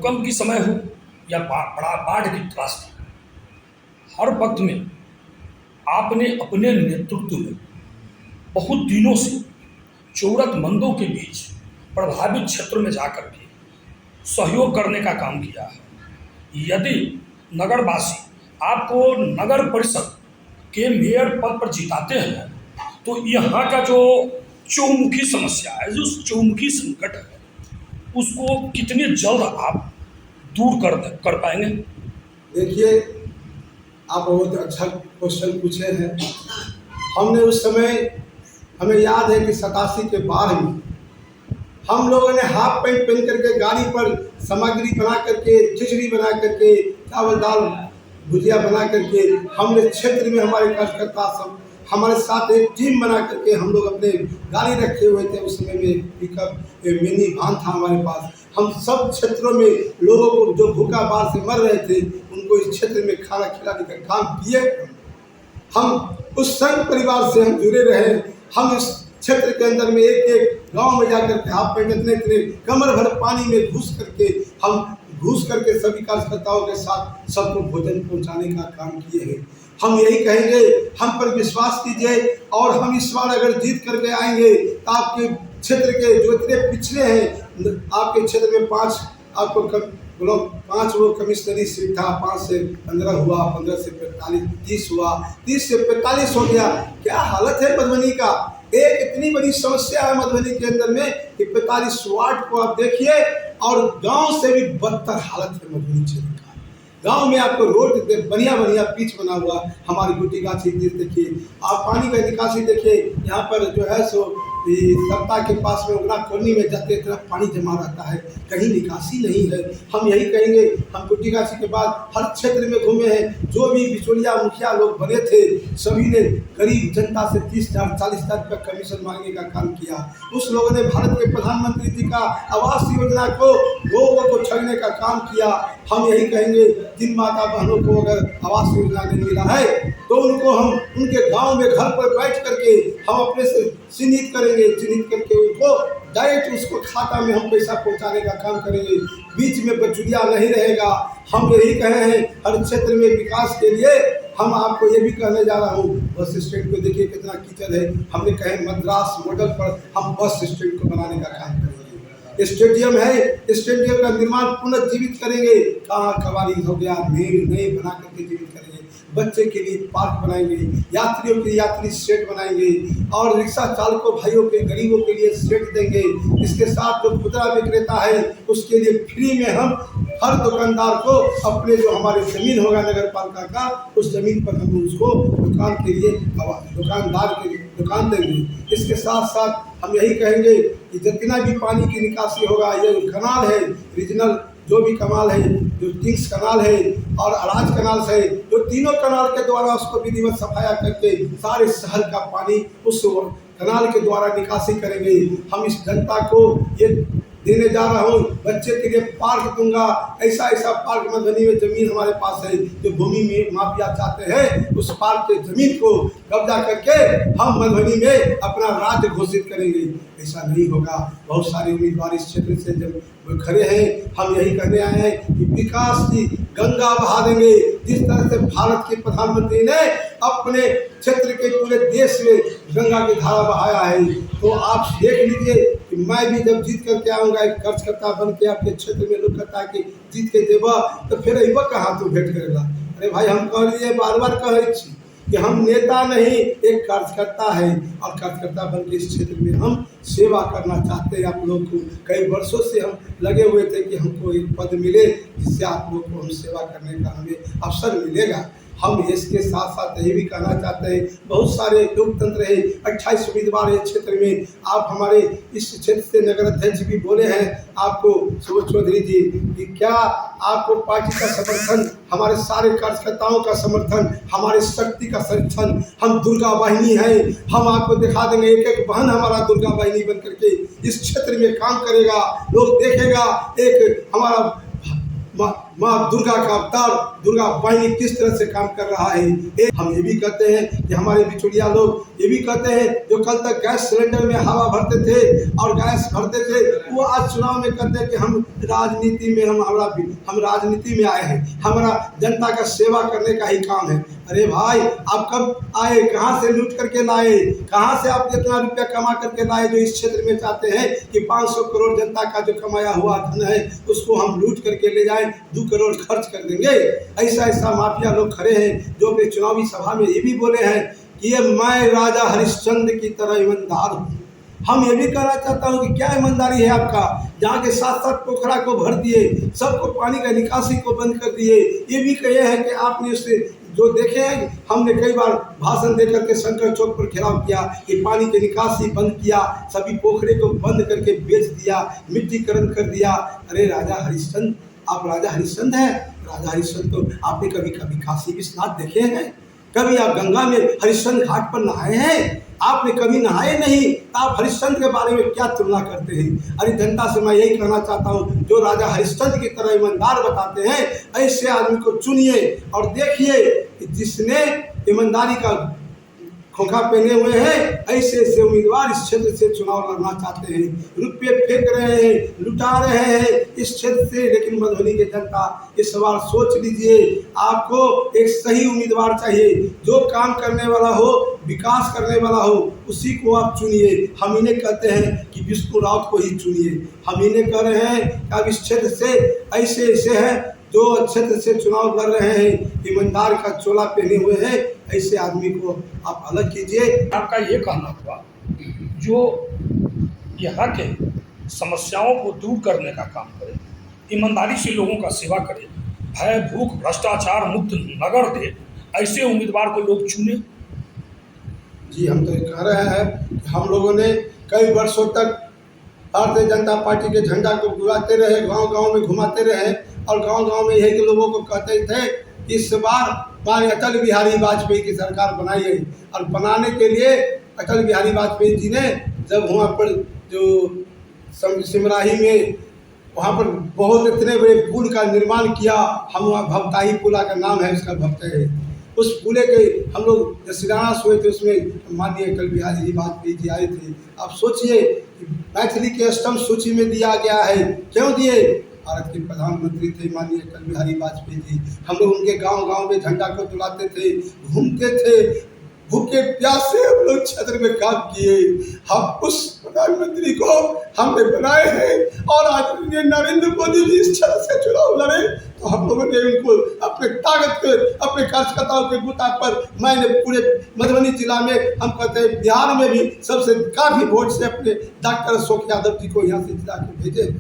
भूकंप की समय हो या बड़ा बाढ़ की त्रासदी, हर वक्त में आपने अपने नेतृत्व में बहुत दिनों से जरूरतमंदों के बीच प्रभावित क्षेत्र में जाकर के सहयोग करने का काम किया है। यदि नगरवासी आपको नगर परिषद के मेयर पद पर जिताते हैं तो यहाँ का जो चौमुखी समस्या है, जो चौमुखी संकट है, उसको कितने जल्द आप दूर कर पाएंगे? देखिए, आप बहुत अच्छा क्वेश्चन पूछे हैं। हमने उस समय, हमें याद है कि 87 के बाढ़ में हम लोगों ने हाफ पैंट पहन करके गाड़ी पर सामग्री बना करके, खिचड़ी बना करके, चावल दाल भुजिया बना करके, हमने क्षेत्र में हमारे कार्यकर्ता सब हमारे साथ एक टीम बना करके हम लोग अपने गाड़ी रखे हुए थे। उस समय में पिकअप मिनी वाहन था हमारे पास। हम सब क्षेत्रों में लोगों को जो भूखा बाढ़ से मर रहे थे उनको इस क्षेत्र में खाना खिलाने का काम किए। हम उस संघ परिवार से हम जुड़े रहे। हम इस क्षेत्र के अंदर में एक एक गांव में जाकर के हाथ पैंट इतने कमर भर पानी में घुस करके सभी कार्यकर्ताओं के साथ सबको भोजन पहुंचाने का काम किए हैं। हम यही कहेंगे, हम पर विश्वास कीजिए और हम इस बार अगर जीत करके आएंगे तो आपके क्षेत्र के जो इतने पिछले हैं, आपके क्षेत्र में 5 वो कमिश्नरी सीट था, 5 से 15 हुआ, 15 से 45, 30 हुआ, 30 से 45 हो गया। क्या हालत है मधुबनी का? एक इतनी बड़ी समस्या है मधुबनी के अंदर में कि 45 वार्ड को आप देखिए और गांव से भी बदतर हालत है मधुबनी क्षेत्र का। गांव में आपको रोड बढ़िया पिच बना हुआ, हमारी गुटी गाछी देखिए, आप पानी का निकासी देखिए। यहाँ पर जो है सो सप्ताह के पास में उगना कॉलोनी में जाते तरफ पानी जमा रहता है, कहीं निकासी नहीं है। हम यही कहेंगे, हम गुटी गाछी के बाद हर क्षेत्र में घूमे हैं। जो भी बिचौलिया मुखिया लोग बने थे सभी ने गरीब जनता से 30,000 40,000 रुपये कमीशन मांगने का काम किया। उस लोगों ने भारत के प्रधानमंत्री जी का आवास योजना को लोगों को छड़ने का काम किया। हम यही कहेंगे, जिन माता बहनों को अगर आवास योजना नहीं मिला है तो उनको हम उनके गांव में घर पर बैठ करके हम अपने से चिन्हित करके उनको डायरेक्ट उसको खाता में हम पैसा पहुंचाने का काम करेंगे। बीच में बचुरिया नहीं रहेगा। हम यही कहे हैं, हर क्षेत्र में विकास के लिए हम आपको ये भी कहने जा रहा हूँ, बस स्टैंड को देखिए कितना कीचड़ है। हमने कहे मद्रास मॉडल पर हम बस स्टैंड को बनाने का काम करेंगे। स्टेडियम है, स्टेडियम का निर्माण पुनर्जीवित करेंगे। कहाँ कबाड़ी हो गया, नए बना करके जीवित करेंगे। बच्चे के लिए पार्क बनाएंगे, यात्रियों के लिए यात्री शेड बनाएंगे और रिक्शा चालकों भाइयों के गरीबों के लिए शेड देंगे। इसके साथ जो खुदरा विक्रेता है उसके लिए फ्री में हम हर दुकानदार को अपने जो हमारे ज़मीन होगा नगर पालिका का, उस ज़मीन पर हम उसको दुकान के लिए दुकानदार के लिए दुकान देंगे। इसके साथ साथ हम यही कहेंगे कि जितना भी पानी की निकासी होगा, ये कनाल है रीजनल, जो भी कनाल है, जो टिंक्स कनाल है और अराज कनाल है, जो तीनों कनाल के द्वारा उसको विधिवत सफाया करके सारे शहर का पानी उस कनाल के द्वारा निकासी करेंगे। हम इस जनता को ये देने जा रहा हूँ, बच्चे के लिए पार्क दूंगा। ऐसा पार्क मधुबनी में जमीन हमारे पास है, जो भूमि में माफिया चाहते हैं उस पार्क के जमीन को कब्जा करके हम मधुबनी में अपना राज्य घोषित करेंगे। ऐसा नहीं होगा। बहुत सारे उम्मीदवार इस क्षेत्र से जब खड़े हैं, हम यही कहने आए हैं कि विकास की गंगा बहा देंगे। जिस तरह से भारत के प्रधानमंत्री ने अपने क्षेत्र के पूरे देश में गंगा की धारा बहाया है, तो आप देख लीजिए कि मैं भी जब जीत करके आऊँगा एक कार्यकर्ता बन के आपके क्षेत्र में, लोग कहता है कि जीत के देवा तो फिर अबा कहाँ तो भेंट करेगा। अरे भाई, हम कह रही है, बार बार कहे कि हम नेता नहीं, एक कार्यकर्ता है और कार्यकर्ता बन के इस क्षेत्र में हम सेवा करना चाहते हैं। आप लोग को कई वर्षों से हम लगे हुए थे कि हमको एक पद मिले जिससे आप लोग को हम सेवा करने का हमें अवसर मिलेगा। हम इसके साथ साथ यही भी कहना चाहते हैं, बहुत सारे लोकतंत्र है, 28 उम्मीदवार है क्षेत्र में। आप हमारे इस क्षेत्र से नगर अध्यक्ष भी बोले हैं आपको सुबोध चौधरी जी कि क्या आपको पार्टी का समर्थन, हमारे सारे कार्यकर्ताओं का समर्थन, हमारे शक्ति का समर्थन, हम दुर्गा वाहिनी है। हम आपको दिखा देंगे, एक एक बहन हमारा दुर्गा वाहिनी बन करके इस क्षेत्र में काम करेगा। लोग देखेगा एक हमारा माँ दुर्गा का अवतार दुर्गा वाहिनी किस तरह से काम कर रहा है। हम ये भी कहते हैं कि हमारे बिचौलिया लोग ये भी कहते हैं जो कल तक गैस सिलेंडर में हवा भरते थे और गैस भरते थे, वो आज चुनाव में कहते हैं कि हम राजनीति में हम राजनीति में आए हैं, हमारा जनता का सेवा करने का ही काम है। अरे भाई, आप कब आए, कहाँ से लूट करके लाए, कहाँ से आप इतना रुपया कमा करके लाए जो इस क्षेत्र में चाहते हैं कि 500 करोड़ जनता का जो कमाया हुआ धन है उसको हम लूट करके ले जाएं, 2 करोड़ खर्च कर देंगे। ऐसा माफिया लोग खड़े हैं जो अपने चुनावी सभा में ये भी बोले हैं कि ये मैं राजा हरिश्चंद्र की तरह ईमानदार हूँ। हम ये भी कहना चाहता हूँ कि क्या ईमानदारी है आपका, जहाँ के 7-7 पोखरा को भर दिए, सबको पानी का निकासी को बंद कर दिए। ये भी कहे हैं कि आपने उससे जो देखे हैं, हमने कई बार भाषण देकर के शंकर चौक पर घेराव किया कि पानी की निकासी बंद किया, सभी पोखरे को बंद करके बेच दिया, मिट्टीकरण कर दिया। अरे राजा हरिश्चंद्र, आप राजा हरिश्चंद्र हैं। राजा हरिश्चंद्र तो आपने कभी काशी विश्वनाथ देखे हैं? कभी आप गंगा में हरिश्चंद्र घाट पर नहाए हैं? आपने कभी नहाए नहीं, तो आप हरिश्चंद्र के बारे में क्या तुलना करते हैं? अरे जनता से मैं यही कहना चाहता हूँ, जो राजा हरिश्चंद्र की तरह ईमानदार बताते हैं, ऐसे आदमी को चुनिए और देखिए कि जिसने ईमानदारी का खोखा पहने हुए हैं, ऐसे उम्मीदवार इस क्षेत्र से चुनाव लड़ना चाहते हैं, रुपये फेंक रहे हैं, लुटा रहे हैं इस क्षेत्र से। लेकिन मधुबनी की जनता इस सवाल सोच लीजिए, आपको एक सही उम्मीदवार चाहिए, जो काम करने वाला हो, विकास करने वाला हो, उसी को आप चुनिए। हम इन्हें कहते हैं कि विष्णु राउत को ही चुनिए। हम इन्हें कह रहे हैं कि अब इस क्षेत्र से ऐसे हैं जो क्षेत्र से चुनाव लड़ रहे हैं, ईमानदार का चोला पहने हुए हैं, ऐसे आदमी को आप अलग कीजिए। आपका ये कहना था जो यहाँ के समस्याओं को दूर करने का काम करे, ईमानदारी से लोगों का सेवा करे, भय भूख भ्रष्टाचार मुक्त नगर दे, ऐसे उम्मीदवार को लोग चुने। जी, हम तो कह रहे हैं कि हम लोगों ने कई वर्षों तक भारतीय जनता पार्टी के झंडा को गुराते रहे, गांव-गांव में घुमाते रहे और गांव-गांव में यही लोगों को कहते थे कि इस बार माननीय अटल बिहारी वाजपेयी की सरकार बनाई गई। और बनाने के लिए अटल बिहारी वाजपेयी जी ने जब वहाँ पर जो सिमराही में वहाँ पर बहुत इतने बड़े पुल का निर्माण किया, हम वहाँ भवताही पुला का नाम है उसका भवताही, उस पुले के हम लोग शिलान्यास हुए थे, उसमें माननीय अटल बिहारी वाजपेयी जी आए थे। आप सोचिए कि मैथिली के स्तंभ सूची में दिया गया है, क्यों दिए? भारत के प्रधानमंत्री थे माननीय अटल बिहारी वाजपेयी जी। हम लोग उनके गांव-गांव में झंडा को दुलाते थे, घूमते थे, भूखे प्यासे हम लोग क्षेत्र में काम किए। हम उस प्रधानमंत्री को हमने बनाए हैं और आज ये नरेंद्र मोदी जी इस क्षेत्र से चुनाव लड़े तो हम लोगों ने उनको अपने ताकत के, अपने कार्यकर्ताओं के बुता पर, मैंने पूरे मधुबनी जिला में, हम कहते हैं बिहार में भी सबसे काफ़ी वोट से अपने डॉक्टर अशोक यादव जी को यहाँ से जिला के भेजे।